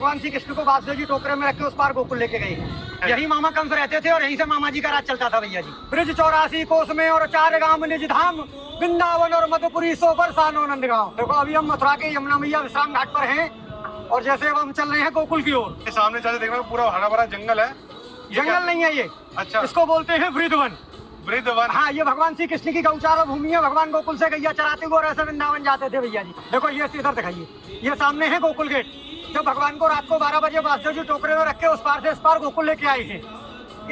भगवान श्री कृष्ण को वासुदेव जी टोकरे में रख के उस पार गोकुल लेके गए। यही मामा कंस रहते थे और यहीं से मामा जी का राज चलता था भैया जी। ब्रिज 84 कोस में और 4 गांव निज धाम, वृंदावन और मधुपुरी सो बरसानो नंदगांव। देखो अभी हम मथुरा के यमुना मैया विश्राम घाट पर हैं और जैसे अब हम चल रहे हैं गोकुल की ओर। सामने चल देख रहे पूरा हरा भरा जंगल है। जंगल नहीं है ये, अच्छा, इसको बोलते हैं वृंदावन। वृंदावन, हाँ, ये भगवान श्री कृष्ण की गौचारा भूमि है। भगवान गोकुल से गैया चराते हुए और ऐसे वृंदावन जाते थे भैया जी। देखो ये इधर दिखाइए, ये सामने है गोकुल गेट। जब भगवान को रात को 12 बजे वासुदेव जी टोकरे में रख के उस पार से इस पार गोकुल लेके आए थे।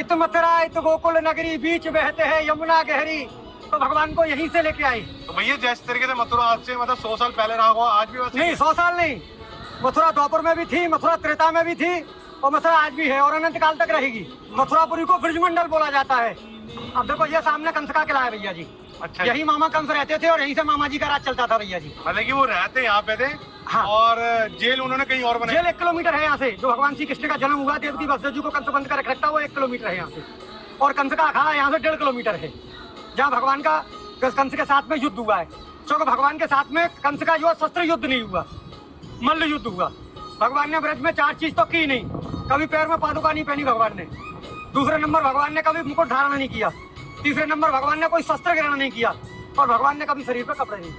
इत मथुरा इत गोकुल नगरी, बीच बहते हैं यमुना गहरी, तो भगवान को यहीं से लेके आए। तो भैया जिस तरीके से मथुरा आज से मतलब 100 साल पहले रहा होगा, आज भी वैसे नहीं, 100 साल नहीं। मथुरा द्वापर में भी थी, मथुरा त्रेता में भी थी और मथुरा आज भी है और अनंत काल तक रहेगी। मथुरापुरी को ब्रजमंडल बोला जाता है। अब देखो ये सामने कंस का किला है भैया जी। अच्छा, यही मामा कंस रहते थे और यहीं से मामा जी का राज चलता था भैया जी। मतलब कि वो रहते यहाँ पे थे। हाँ। और जेल उन्होंने कहीं और बनाई। जेल 1 किलोमीटर है यहाँ से। जो भगवान श्री कृष्ण का जन्म हुआ, देवकी वासुदेव जी को कंस बंद कर रखा, वो 1 किलोमीटर है यहाँ से। और कंस का अखाड़ा यहाँ से 1.5 किलोमीटर है, जहाँ भगवान का कंस के साथ में युद्ध हुआ है। क्योंकि भगवान के साथ में कंस का जो शस्त्र युद्ध नहीं हुआ, मल्ल युद्ध हुआ। भगवान ने ब्रज में 4 चीज तो की नहीं। कभी पैर में पादुका नहीं पहनी भगवान ने। दूसरे नंबर भगवान ने कभी मुकुट धारण नहीं किया। तीसरे नंबर भगवान ने कोई शस्त्र ग्रहण नहीं किया और भगवान ने कभी शरीर पर कपड़े नहीं।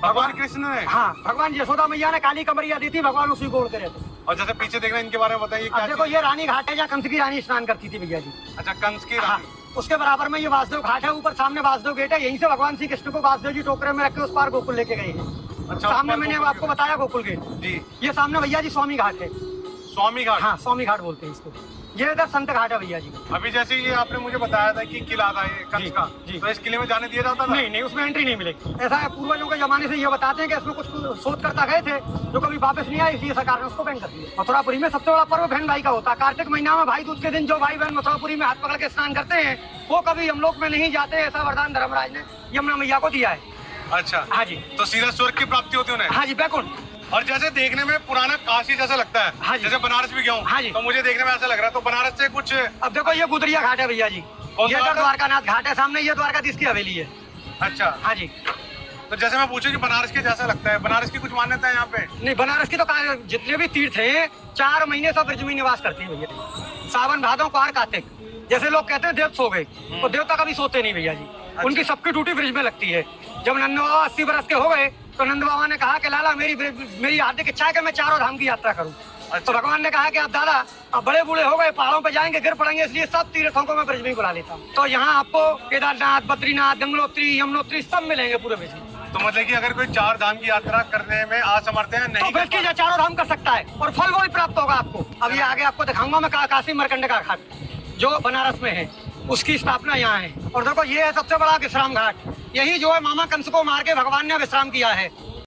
भगवान कृष्ण ने? हाँ, भगवान यशोदा मैया ने काली कमरिया दी थी, भगवान उसी को ओढ़ते रहते। और जैसे पीछे देख रहे हैं, इनके बारे में बताइए। अब देखो ये रानी घाट है, जहाँ कंस की रानी स्नान करती थी भैया जी। अच्छा, कंस की हाँ, रानी। उसके बराबर में ये वासुदेव घाट है। ऊपर सामने वासुदेव गेट है। यहीं से भगवान श्री कृष्ण को वासुदेव जी टोकरे में रख के उस पार गोकुल लेके गए। अच्छा, सामने मैंने आपको बताया गोकुल गेट जी। ये सामने भैया जी स्वामी घाट है। स्वामी घाट? हाँ, स्वामी घाट बोलते हैं इसको। ये इधर संत घाट है भैया जी। अभी जैसे ये आपने मुझे बताया था कि किला था ये कंस का, तो इस किले में जाने दिया जाता था? नहीं नहीं, उसमें एंट्री नहीं मिलेगी। ऐसा है, पूर्वजों के जमाने से ये बताते हैं कि इसमें कुछ शोध करता गए थे जो कभी वापस नहीं आए, इसलिए सरकार ने उसको बैन कर दिया। मथुरापुरी में सबसे बड़ा पर्व बहन भाई का होता है। कार्तिक महीना में भाई दूज के दिन जो भाई बहन मथुरापुरी में हाथ पकड़ के स्नान करते हैं, वो कभी हम लोग में नहीं जाते। ऐसा वरदान धर्मराज ने यमुना मैया को दिया है। अच्छा, हाँ जी। तो सीधा स्वर्ग की प्राप्ति होती है उन्हें? हाँ जी, बैकुंठ। और जैसे देखने में पुराना काशी जैसा लगता है। हाँ जी। जैसे बनारस भी गया हूँ। हाँ जी। तो मुझे देखने में ऐसा लग रहा है। तो बनारस से कुछ? अब देखो ये गुदरिया घाट है भैया जी। ये द्वारकानाथ घाट है सामने, ये द्वारकाधीश की हवेली है। अच्छा, हाँ जी। तो जैसे मैं पूछूं कि बनारस के जैसा लगता है, बनारस की कुछ मान्यता है यहाँ पे? नहीं, बनारस की तो जितने भी तीर्थ हैं 4 महीने सब ब्रज में निवास करती है भैया। सावन भादों कुआर कार्तिक। जैसे लोग कहते हैं देव सो गए, तो देवता कभी सोते नहीं भैया जी। उनकी सबकी ड्यूटी ब्रिज में लगती है। जब नंद बाबा 80 बरस के हो गए तो नंद बाबा ने कहा कि लाला मेरी हार्दिक इच्छा है कि मैं 4 धाम की यात्रा करूं। तो भगवान ने कहा कि अब दादा अब बड़े बूढ़े हो गए, पहाड़ों पे जाएंगे, गिर पड़ेंगे, इसलिए सब तीर्थों को मैं ब्रज में ही बुला लेता हूँ। तो यहाँ आपको केदारनाथ, बद्रीनाथ, गंगोत्री, यमुनोत्री सब मिलेंगे पूरे ब्रज में। तो मतलब कि अगर कोई 4 धाम की यात्रा करने में असमर्थ है, नहीं तो ब्रज की 4 धाम कर सकता है और फल वही प्राप्त होगा आपको। अभी आगे आपको दिखाऊंगा मैं काशी मार्कंड का घाट जो बनारस में है, उसकी स्थापना यहाँ है। और देखो ये है सबसे बड़ा विश्राम घाट। यही जो है मामा कंस को मार के भगवान ने विश्राम किया है।